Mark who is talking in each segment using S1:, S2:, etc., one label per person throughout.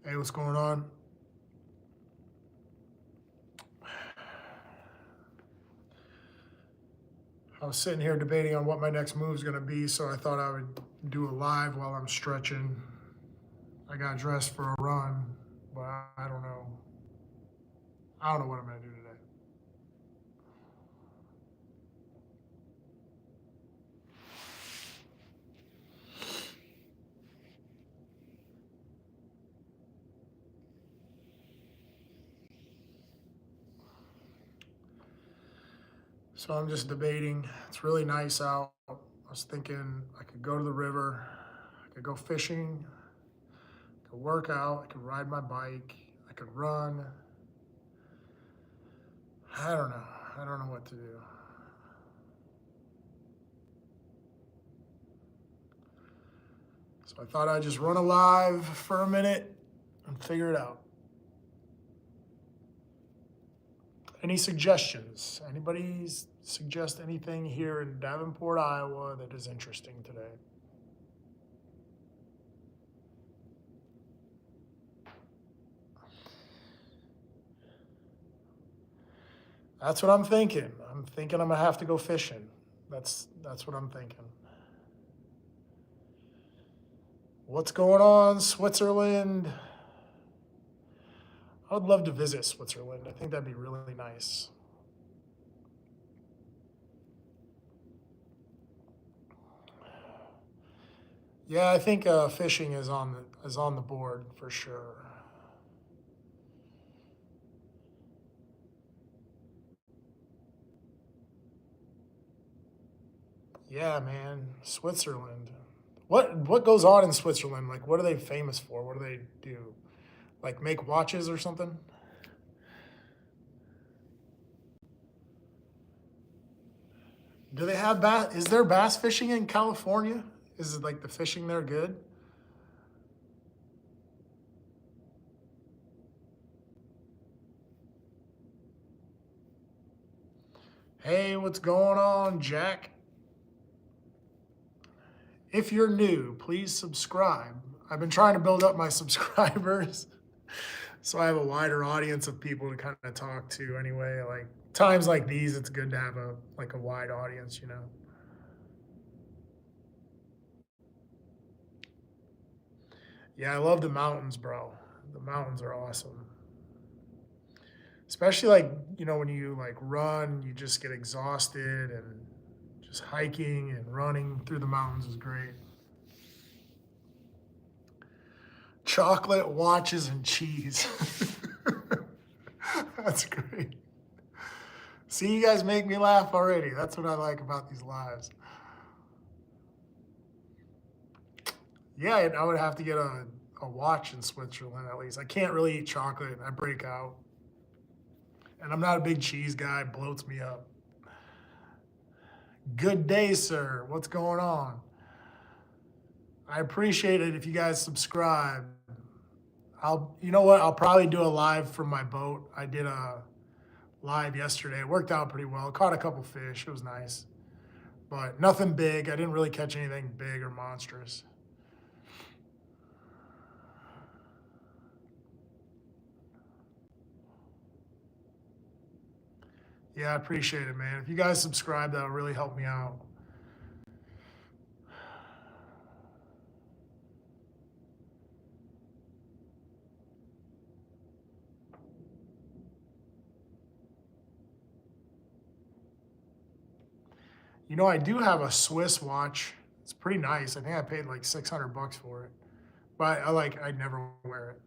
S1: Hey, what's going on? I was sitting here debating on what my next move is going to be, so I thought I would do a live while I'm stretching. I got dressed for a run, but I don't know. I don't know what I'm going to do today. So I'm just debating. It's really nice out. I was thinking I could go to the river, I could go fishing, I could work out, I could ride my bike, I could run. I don't know. I don't know what to do. So I thought I'd just run a live for a minute and figure it out. Any suggestions? Anybody suggest anything here in Davenport, Iowa that is interesting today? That's what I'm thinking. I'm thinking I'm gonna have to go fishing. That's what I'm thinking. What's going on, Switzerland? I would love to visit Switzerland. I think that'd be really nice. Yeah, I think fishing is on the board for sure. Yeah, man, Switzerland. What goes on in Switzerland? Like, what are they famous for? What do they do? Like, make watches or something? Do they have bass? Is there bass fishing in California? Is it like the fishing there good? Hey, what's going on, Jack? If you're new, please subscribe. I've been trying to build up my subscribers so I have a wider audience of people to kind of talk to anyway. Like times like these, it's good to have a wide audience, you know. Yeah, I love the mountains, bro. The mountains are awesome. Especially like, when you like run, you just get exhausted and just hiking and running through the mountains is great. Chocolate, watches, and cheese. That's great. See, you guys make me laugh already. That's what I like about these lives. Yeah, I would have to get a watch in Switzerland at least. I can't really eat chocolate. I break out. And I'm not a big cheese guy. It bloats me up. Good day, sir. What's going on? I appreciate it if you guys subscribe. You know what? I'll probably do a live from my boat. I did a live yesterday. It worked out pretty well. Caught a couple fish. It was nice, but nothing big. I didn't really catch anything big or monstrous. Yeah, I appreciate it, man. If you guys subscribe, that'll really help me out. I do have a Swiss watch. It's pretty nice. I think I paid like $600 for it, but I'd never wear it.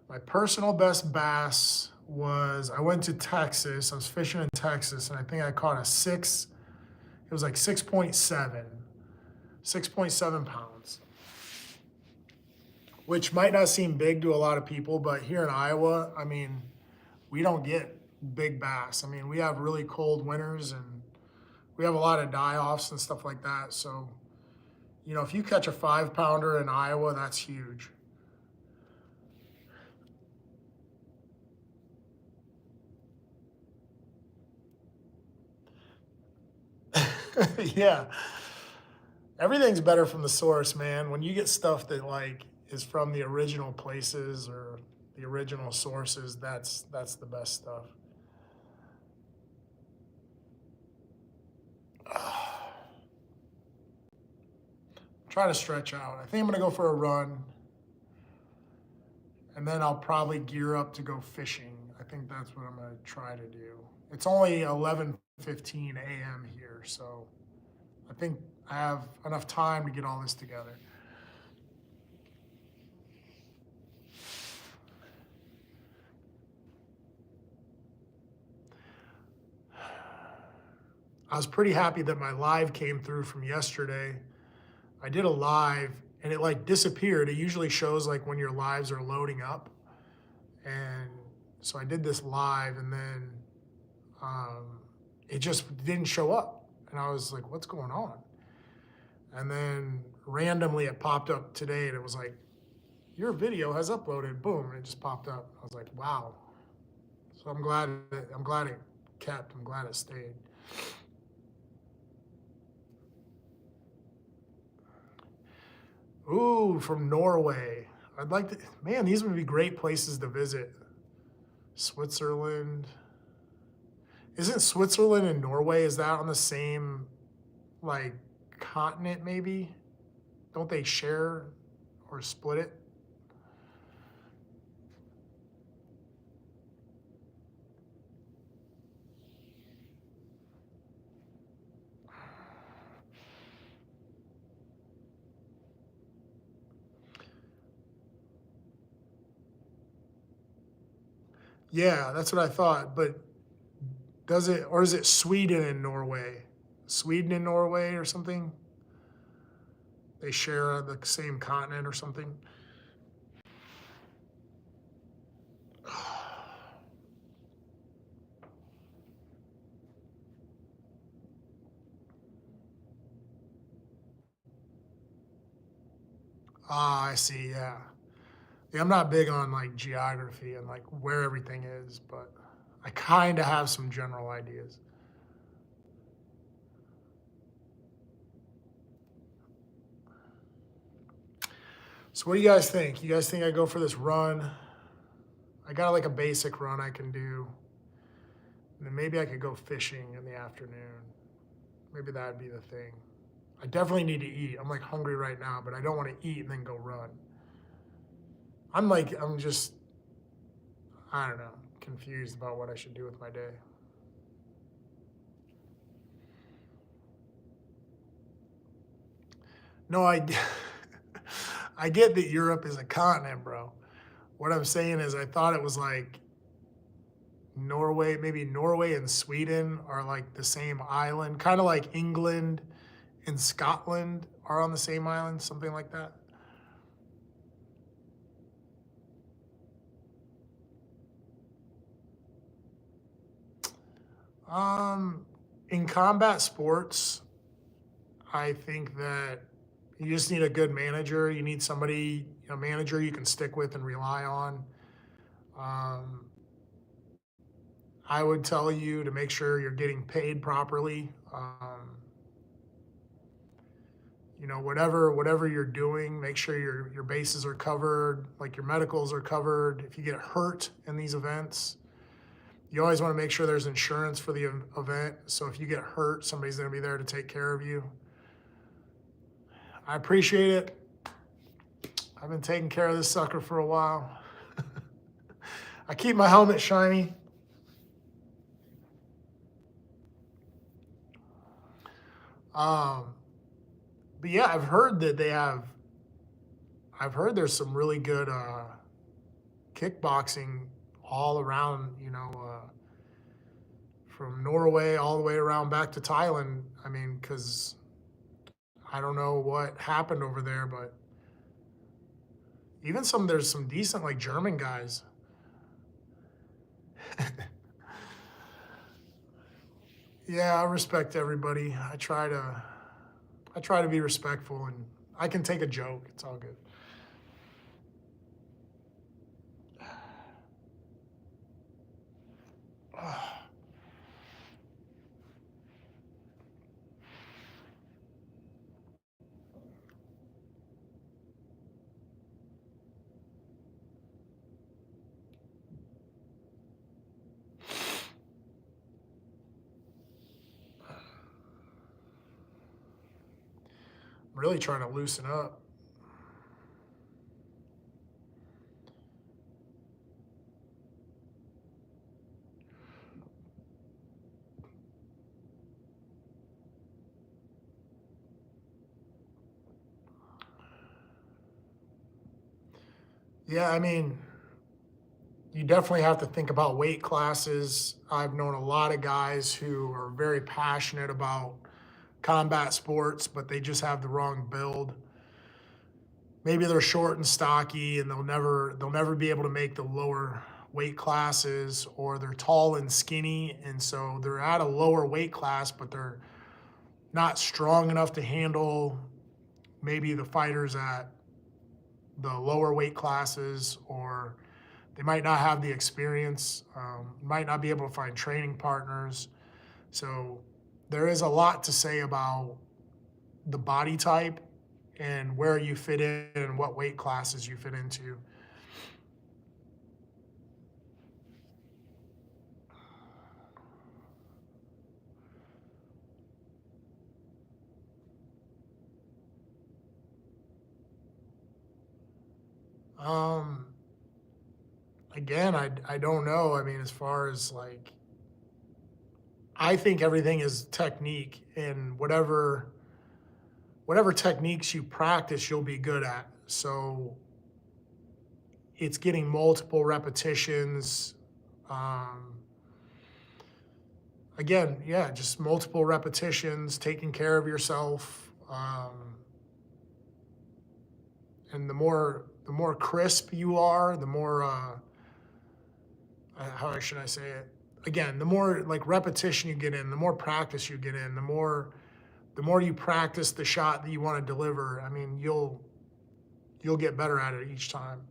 S1: My personal best bass was I went to Texas. I was fishing in Texas, and I think I caught a six. It was like 6.7 pounds, which might not seem big to a lot of people, but here in Iowa, I mean, we don't get big bass. I mean, we have really cold winters and we have a lot of die-offs and stuff like that. So, if you catch a 5-pounder in Iowa, that's huge. Yeah. Everything's better from the source, man. When you get stuff that like is from the original places or the original sources, that's the best stuff. Try to stretch out. I think I'm gonna go for a run, and then I'll probably gear up to go fishing. I think that's what I'm gonna try to do. It's only 11:15 a.m. here, so I think I have enough time to get all this together. I was pretty happy that my live came through from yesterday. I did a live and it like disappeared. It usually shows like when your lives are loading up. And so I did this live and then it just didn't show up. And I was like, what's going on? And then randomly it popped up today and it was like, your video has uploaded, boom, and it just popped up. I was like, wow. So I'm glad it kept, I'm glad it stayed. Ooh, from Norway. I'd like to, man, these would be great places to visit. Switzerland. Isn't Switzerland and Norway, is that on the same, like, continent maybe? Don't they share or split it? Yeah, that's what I thought. But does it, or is it Sweden and Norway? Sweden and Norway or something? They share the same continent or something? Ah, I see, yeah. Yeah, I'm not big on like geography and like where everything is, but I kind of have some general ideas. So what do you guys think? You guys think I go for this run? I got like a basic run I can do. And then maybe I could go fishing in the afternoon. Maybe that'd be the thing. I definitely need to eat. I'm like hungry right now, but I don't want to eat and then go run. I'm just, I don't know, confused about what I should do with my day. No, I get that Europe is a continent, bro. What I'm saying is I thought it was like Norway, maybe Norway and Sweden are like the same island, kind of like England and Scotland are on the same island, something like that. Um, in combat sports, I think that you just need a good manager. You need somebody, a manager you can stick with and rely on. Um, I would tell you to make sure you're getting paid properly. Whatever you're doing, make sure your bases are covered, like your medicals are covered. If you get hurt in these events, you always want to make sure there's insurance for the event. So if you get hurt, somebody's going to be there to take care of you. I appreciate it. I've been taking care of this sucker for a while. I keep my helmet shiny. Um, but yeah, I've heard there's some really good kickboxing all around, from Norway all the way around back to Thailand. I mean, because I don't know what happened over there, but even there's some decent like German guys. Yeah, I respect everybody. I try to be respectful and I can take a joke. It's all good. really trying to loosen up. Yeah, I mean, you definitely have to think about weight classes. I've known a lot of guys who are very passionate about combat sports, but they just have the wrong build. Maybe they're short and stocky and they'll never be able to make the lower weight classes, or they're tall and skinny and so they're at a lower weight class but they're not strong enough to handle maybe the fighters at the lower weight classes, or they might not have the experience, might not be able to find training partners. So there is a lot to say about the body type and where you fit in and what weight classes you fit into. Um, Again, I don't know. I mean, as far as like, I think everything is technique, and whatever techniques you practice, you'll be good at. So it's getting multiple repetitions. Um, Again, yeah, just multiple repetitions, taking care of yourself, and the more crisp you are, the more how should I say it? Again, the more like repetition you get in, the more practice you get in, the more you practice the shot that you want to deliver. I mean, you'll get better at it each time.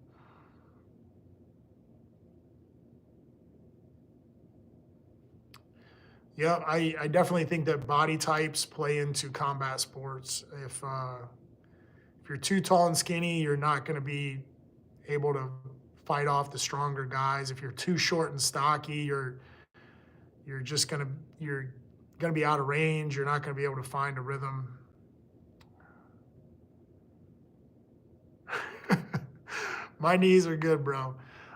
S1: Yeah, I definitely think that body types play into combat sports. If you're too tall and skinny, you're not going to be able to fight off the stronger guys. If you're too short and stocky, you're just gonna be out of range. You're not gonna be able to find a rhythm. My knees are good, bro.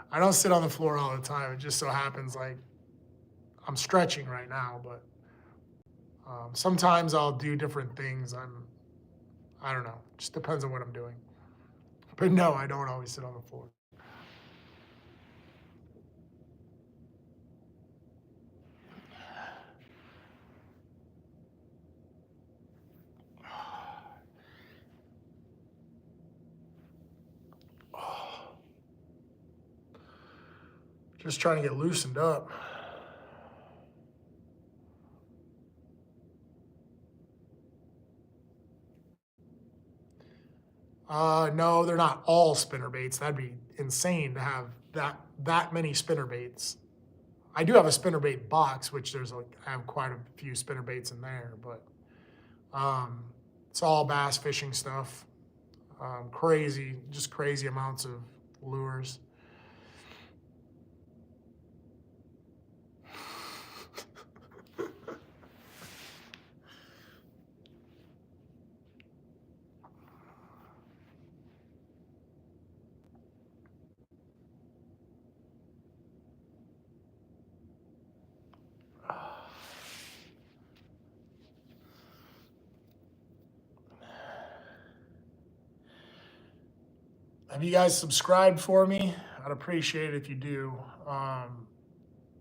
S1: I don't sit on the floor all the time. It just so happens like I'm stretching right now, but sometimes I'll do different things. I don't know. Just depends on what I'm doing. But no, I don't always sit on the floor. Just trying to get loosened up. No, they're not all spinner baits. That'd be insane to have that many spinner baits. I do have a spinner bait box, which I have quite a few spinner baits in there, but um, it's all bass fishing stuff. Just crazy amounts of lures. Have you guys subscribed for me? I'd appreciate it if you do.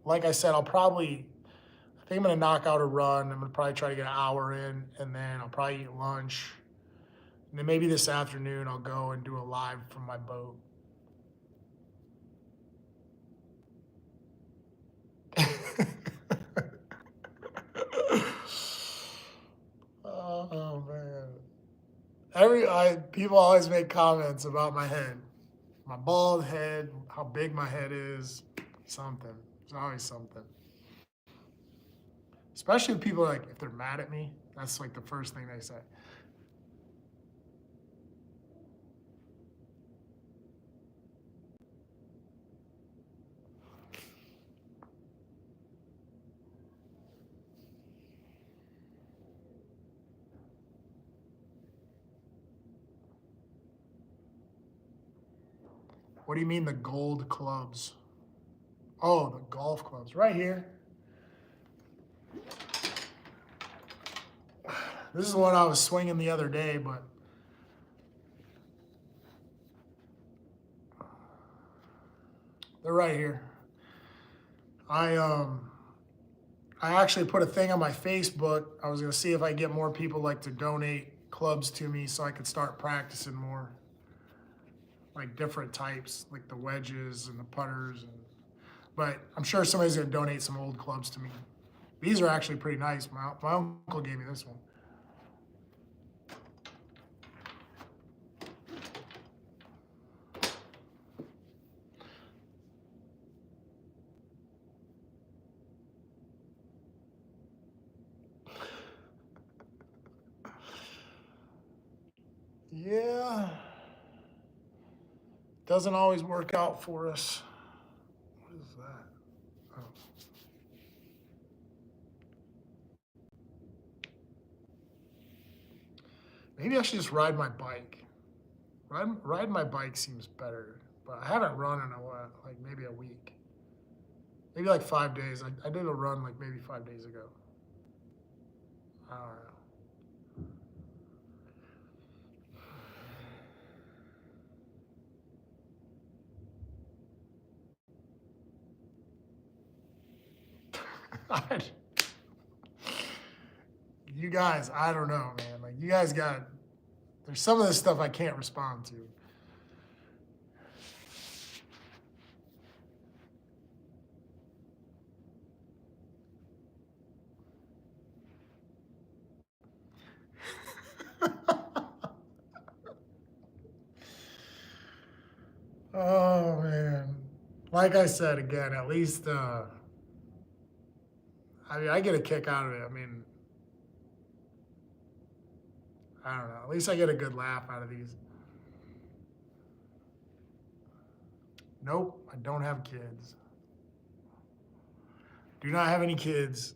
S1: Like I said, I think I'm gonna knock out a run. I'm gonna probably try to get an hour in, and then I'll probably eat lunch. And then maybe this afternoon I'll go and do a live from my boat. Oh man. People always make comments about my head. My bald head, how big my head is, something. There's always something. Especially if people like if they're mad at me, that's like the first thing they say. What do you mean the gold clubs? Oh, the golf clubs, right here. This is what I was swinging the other day, but they're right here. I actually put a thing on my Facebook. I was gonna see if I get more people like to donate clubs to me so I could start practicing more, like different types, like the wedges and the putters. But I'm sure somebody's gonna donate some old clubs to me. These are actually pretty nice. My uncle gave me this one. Yeah, doesn't always work out for us. What is that? Oh. Maybe I should just ride my bike. Ride my bike seems better, but I haven't run in a while, like maybe a week. Maybe like 5 days. I did a run like maybe 5 days ago. I don't know. You guys, I don't know, man. Like you guys there's some of this stuff I can't respond to. Oh man. Like I said again, at least I mean I get a kick out of it. I mean, I don't know. At least I get a good laugh out of these. Nope, I don't have kids. Do not have any kids.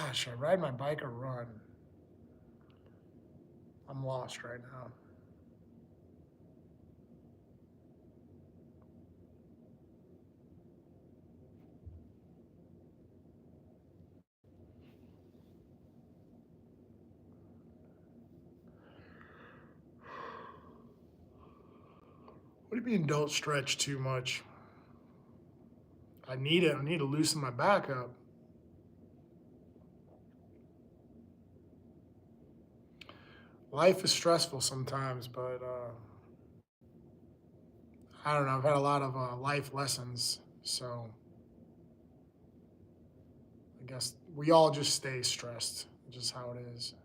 S1: Gosh, I ride my bike or run. I'm lost right now. What do you mean don't stretch too much? I need it. I need to loosen my back up. Life is stressful sometimes, but I don't know. I've had a lot of life lessons, so I guess we all just stay stressed, just how it is.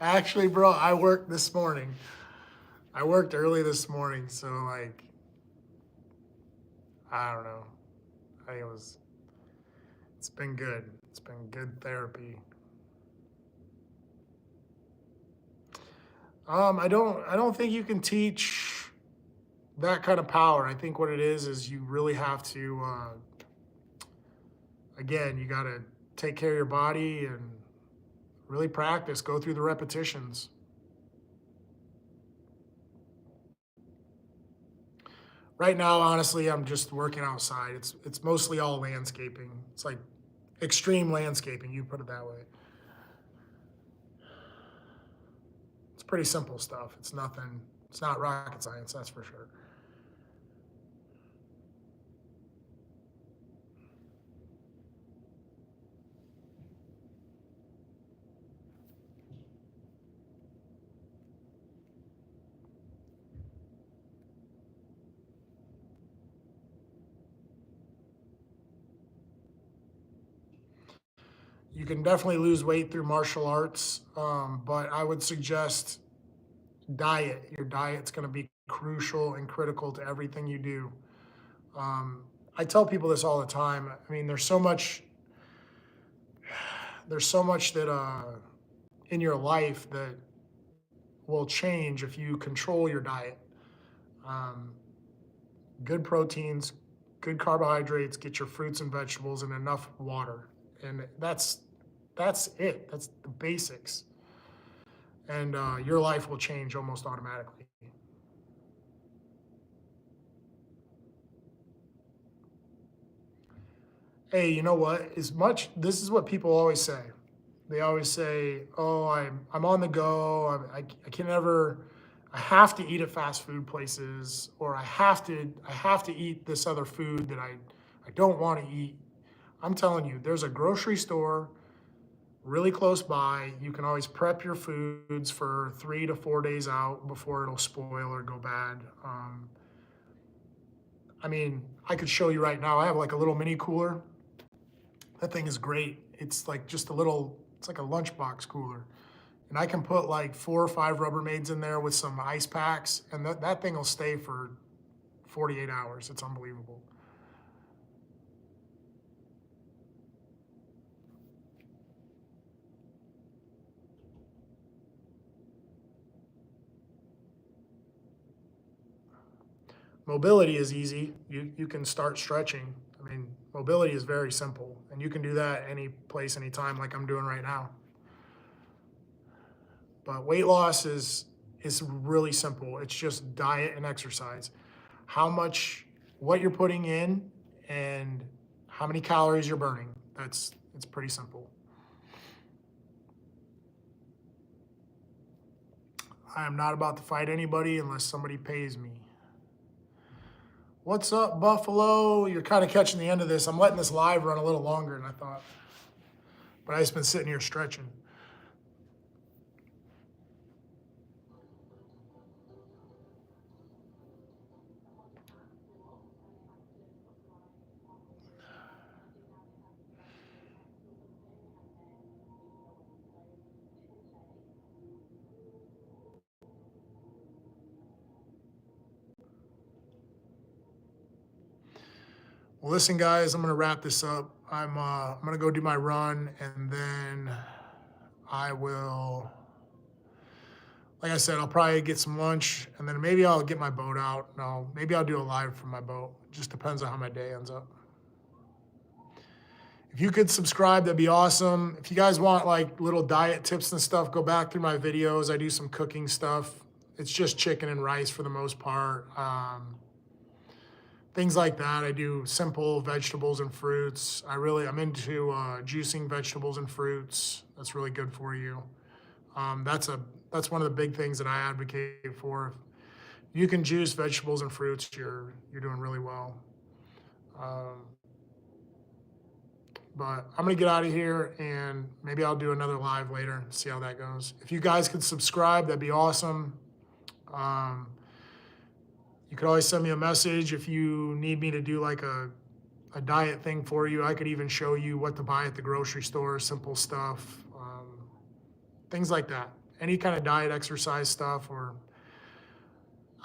S1: Actually, bro, I worked this morning. I worked early this morning, so like, I don't know. It's been good. It's been good therapy. I don't think you can teach that kind of power. I think what it is you really have to, again, you got to take care of your body and really practice, go through the repetitions. Right now, honestly, I'm just working outside. It's mostly all landscaping. It's like extreme landscaping, you put it that way. It's pretty simple stuff. It's nothing, it's not rocket science, that's for sure. You can definitely lose weight through martial arts, but I would suggest diet. Your diet's going to be crucial and critical to everything you do. Um, I tell people this all the time. I mean, there's so much that in your life that will change if you control your diet. Um, Good proteins, good carbohydrates, get your fruits and vegetables, and enough water, and that's it. That's the basics, and your life will change almost automatically. Hey, you know what? This is what people always say. They always say, "Oh, I'm on the go. I can never. I have to eat at fast food places, or I have to eat this other food that I don't want to eat." I'm telling you, there's a grocery store really close by. You can always prep your foods for 3 to 4 days out before it'll spoil or go bad. I mean, I could show you right now. I have like a little mini cooler. That thing is great. It's like just a little, it's like a lunchbox cooler. And I can put like 4 or 5 Rubbermaids in there with some ice packs, and that thing will stay for 48 hours. It's unbelievable. Mobility is easy. You can start stretching. I mean, mobility is very simple, and you can do that any place, anytime, like I'm doing right now. But weight loss is really simple. It's just diet and exercise. How much, what you're putting in, and how many calories you're burning. It's pretty simple. I am not about to fight anybody unless somebody pays me. What's up, Buffalo? You're kind of catching the end of this. I'm letting this live run a little longer than I thought, but I just been sitting here stretching. Well, listen, guys, I'm gonna wrap this up. I'm gonna go do my run, and then I will, like I said, I'll probably get some lunch, and then maybe I'll get my boat out. No, maybe I'll do a live from my boat. Just depends on how my day ends up. If you could subscribe, that'd be awesome. If you guys want like little diet tips and stuff, go back through my videos. I do some cooking stuff. It's just chicken and rice for the most part. Things like that. I do simple vegetables and fruits. I'm into juicing vegetables and fruits. That's really good for you. That's one of the big things that I advocate for. If you can juice vegetables and fruits, you're doing really well. Um, but I'm gonna get out of here, and maybe I'll do another live later and see how that goes. If you guys could subscribe, that'd be awesome. Um, you could always send me a message if you need me to do like a diet thing for you. I could even show you what to buy at the grocery store, simple stuff, things like that. Any kind of diet, exercise stuff, or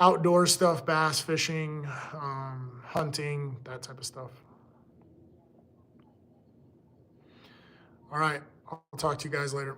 S1: outdoor stuff, bass fishing, hunting, that type of stuff. All right, I'll talk to you guys later.